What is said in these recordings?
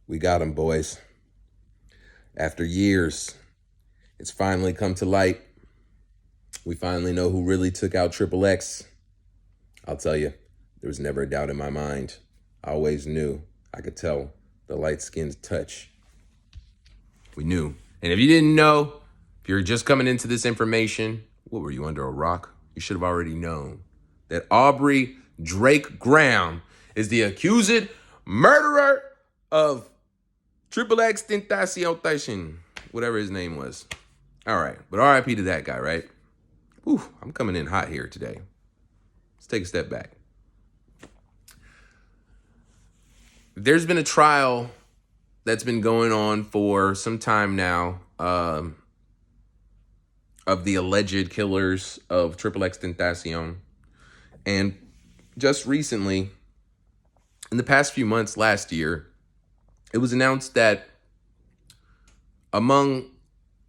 We got him, boys. After years, it's finally come to light. We finally know who really took out Xxx. I'll tell you, there was never a doubt in my mind. I always knew. I could tell the light-skinned touch. We knew. And if you didn't know, if you're just coming into this information, what were you, under a rock? You should have already known that Aubrey Drake Graham is the accused murderer of Xxxtentacion, whatever his name was. All right, but RIP to that guy, right? Whew, I'm coming in hot here today. Let's take a step back. There's been a trial that's been going on for some time now of the alleged killers of Xxxtentacion. And just recently, in the past few months last year, it was announced that among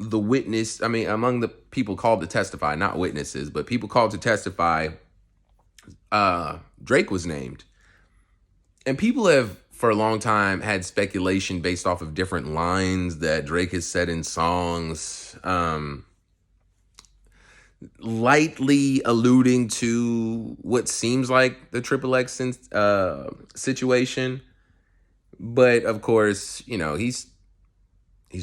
the people called to testify, not witnesses, but people called to testify, Drake was named. And people have, for a long time, had speculation based off of different lines that Drake has said in songs, lightly alluding to what seems like the Xxx situation. But of course, you know, he's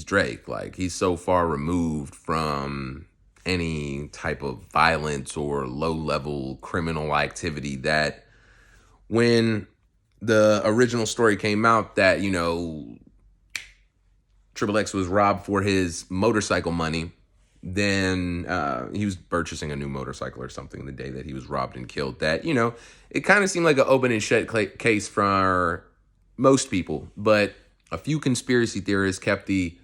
Drake. Like, he's so far removed from any type of violence or low-level criminal activity that when the original story came out that, you know, Xxx was robbed for his motorcycle money, then he was purchasing a new motorcycle or something the day that he was robbed and killed, that, you know, it kind of seemed like an open and shut case for most people. But a few conspiracy theorists kept the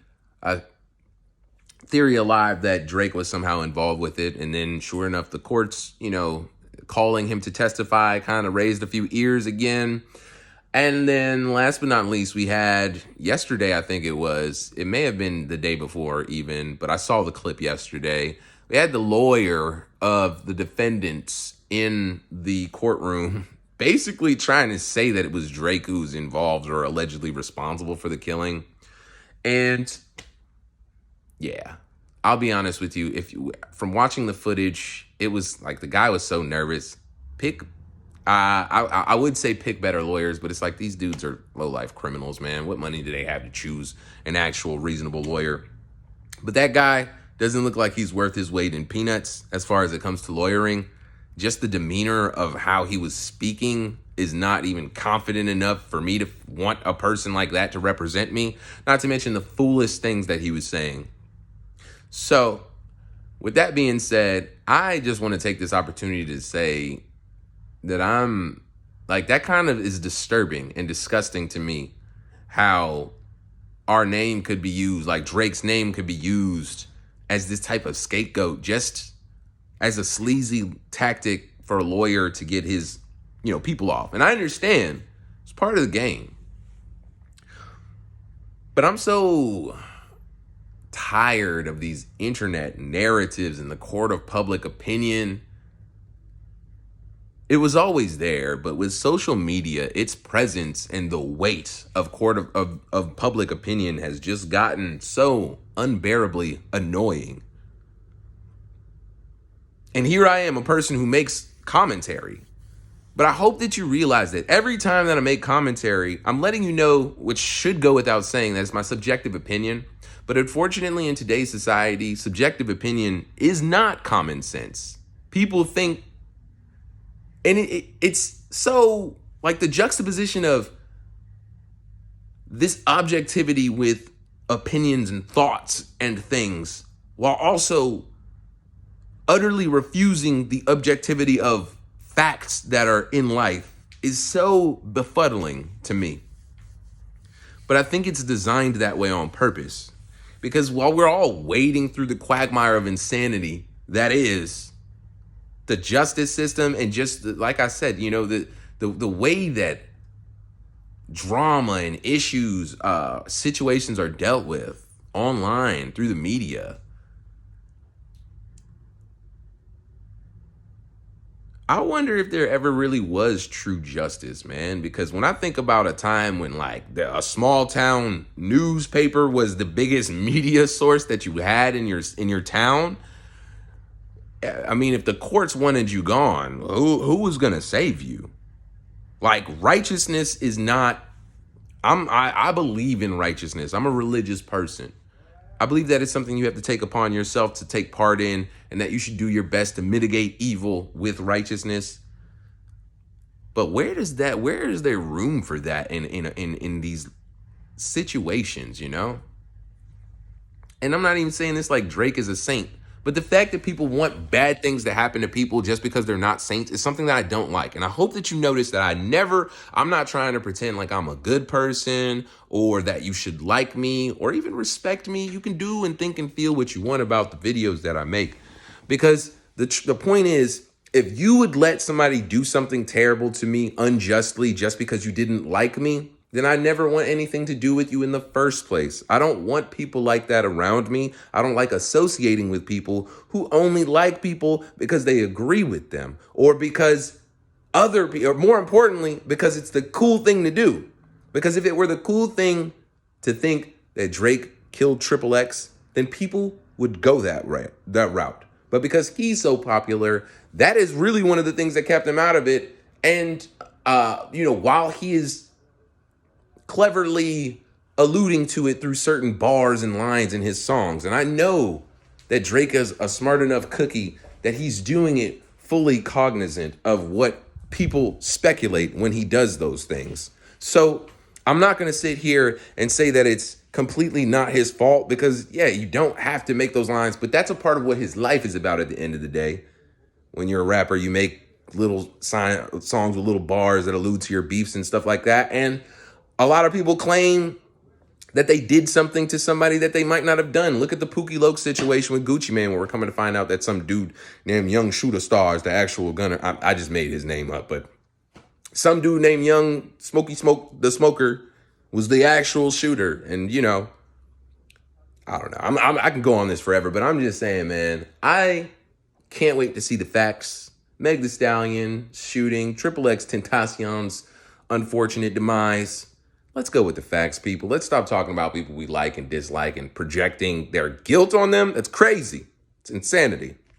theory alive that Drake was somehow involved with it. And then sure enough, the courts, you know, calling him to testify kind of raised a few ears again. And then last but not least, we had yesterday, I think it may have been the day before even, but I saw the clip yesterday. We had the lawyer of the defendants in the courtroom basically trying to say that it was Drake who's involved or allegedly responsible for the killing. And yeah, I'll be honest with you. From watching the footage, it was like the guy was so nervous. I would say pick better lawyers, but it's like these dudes are low-life criminals, man. What money do they have to choose an actual reasonable lawyer? But that guy doesn't look like he's worth his weight in peanuts as far as it comes to lawyering. Just the demeanor of how he was speaking is not even confident enough for me to want a person like that to represent me. Not to mention the foolish things that he was saying. So, with that being said, I just want to take this opportunity to say that I'm like, that kind of is disturbing and disgusting to me, how our name could be used, like Drake's name could be used as this type of scapegoat, just as a sleazy tactic for a lawyer to get his, you know, people off. And I understand it's part of the game, but I'm so tired of these internet narratives in the court of public opinion. It was always there, but with social media, its presence and the weight of of public opinion has just gotten so unbearably annoying. And here I am, a person who makes commentary. But I hope that you realize that every time that I make commentary, I'm letting you know, which should go without saying, that it's my subjective opinion. But unfortunately, in today's society, subjective opinion is not common sense. People think, and it's so like the juxtaposition of this objectivity with opinions and thoughts and things, while also utterly refusing the objectivity of facts that are in life, is so befuddling to me. But I think it's designed that way on purpose. Because while we're all wading through the quagmire of insanity that is the justice system, and just like I said, you know, the way that drama and issues, situations are dealt with online through the media, I wonder if there ever really was true justice, man. Because when I think about a time when like a small town newspaper was the biggest media source that you had in your town, I mean, if the courts wanted you gone, who was gonna save you? Like righteousness is not. I believe in righteousness. I'm a religious person. I believe that it's something you have to take upon yourself to take part in, and that you should do your best to mitigate evil with righteousness. But where is there room for that in these situations, you know? And I'm not even saying this like Drake is a saint, but the fact that people want bad things to happen to people just because they're not saints is something that I don't like. And I hope that you notice that I'm not trying to pretend like I'm a good person or that you should like me or even respect me. You can do and think and feel what you want about the videos that I make. Because the point is, if you would let somebody do something terrible to me unjustly just because you didn't like me, then I never want anything to do with you in the first place. I don't want people like that around me. I don't like associating with people who only like people because they agree with them or because other people, or more importantly, because it's the cool thing to do. Because if it were the cool thing to think that Drake killed Xxx, then people would go that route. But because he's so popular, that is really one of the things that kept him out of it. And, while he is cleverly alluding to it through certain bars and lines in his songs. And I know that Drake is a smart enough cookie that he's doing it fully cognizant of what people speculate when he does those things. So I'm not going to sit here and say that it's completely not his fault because, yeah, you don't have to make those lines, but that's a part of what his life is about at the end of the day. When you're a rapper, you make little songs with little bars that allude to your beefs and stuff like that. And a lot of people claim that they did something to somebody that they might not have done. Look at the Pookie Loke situation with Gucci Mane, where we're coming to find out that some dude named Young Shooter Star is the actual gunner. I just made his name up, but some dude named Young Smokey Smoke, the Smoker, was the actual shooter. And, I don't know. I can go on this forever, but I'm just saying, man, I can't wait to see the facts. Meg Thee Stallion shooting, Xxxtentacion's unfortunate demise. Let's go with the facts, people. Let's stop talking about people we like and dislike and projecting their guilt on them. That's crazy. It's insanity.